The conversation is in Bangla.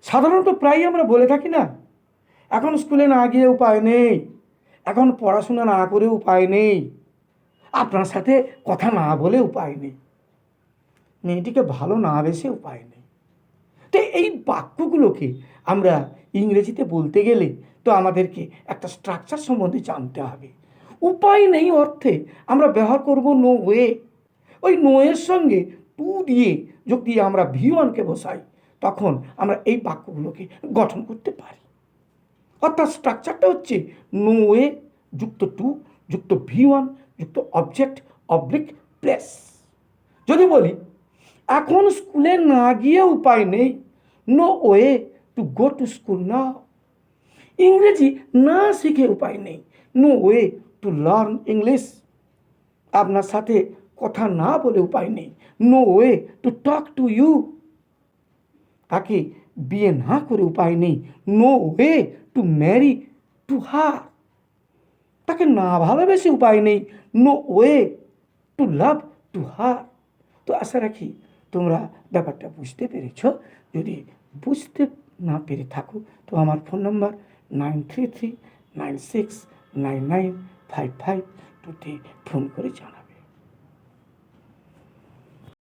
সাধারণত প্রায়ই আমরা বলে থাকি না, এখন স্কুলে না গিয়ে উপায় নেই, এখন পড়াশোনা না করে উপায় নেই, আপনার সাথে কথা না বলে উপায় নেই, মেয়েটিকে ভালো না বেসে উপায় নেই। তো এই বাক্যগুলোকে আমরা ইংরেজিতে বলতে গেলে তো আমাদেরকে একটা স্ট্রাকচার সম্বন্ধে জানতে হবে। উপায় নেই অর্থে আমরা ব্যবহার করব নো ওয়ে। ওই নো এর সঙ্গে টু দিয়ে যোগ দিয়ে আমরা V1কে বসাই, তখন আমরা এই বাক্যগুলোকে গঠন করতে পারি। অর্থাৎ স্ট্রাকচারটা হচ্ছে নো ওয়ে যুক্ত টু যুক্ত V1 যুক্ত অবজেক্ট অবলিক প্লেস। যদি বলি এখন স্কুলে না গিয়ে উপায় নেই, no way to go to school now. ইংরেজি না শিখে উপায় নেই, no way to learn English. আপনার সাথে কথা না বলে উপায় নেই, no way to talk to you. তাকে বিয়ে না করে উপায় নেই, no way to marry to her. তাকে না ভালোবেসে উপায় নেই, no way to love to her. তো আশা রাখি তোমরা ব্যাপারটা বুঝতে পেরেছ। যদি বুঝতে না পেরে থাকো তো আমার ফোন নাম্বার 9339699552তে ফোন করে জানাও।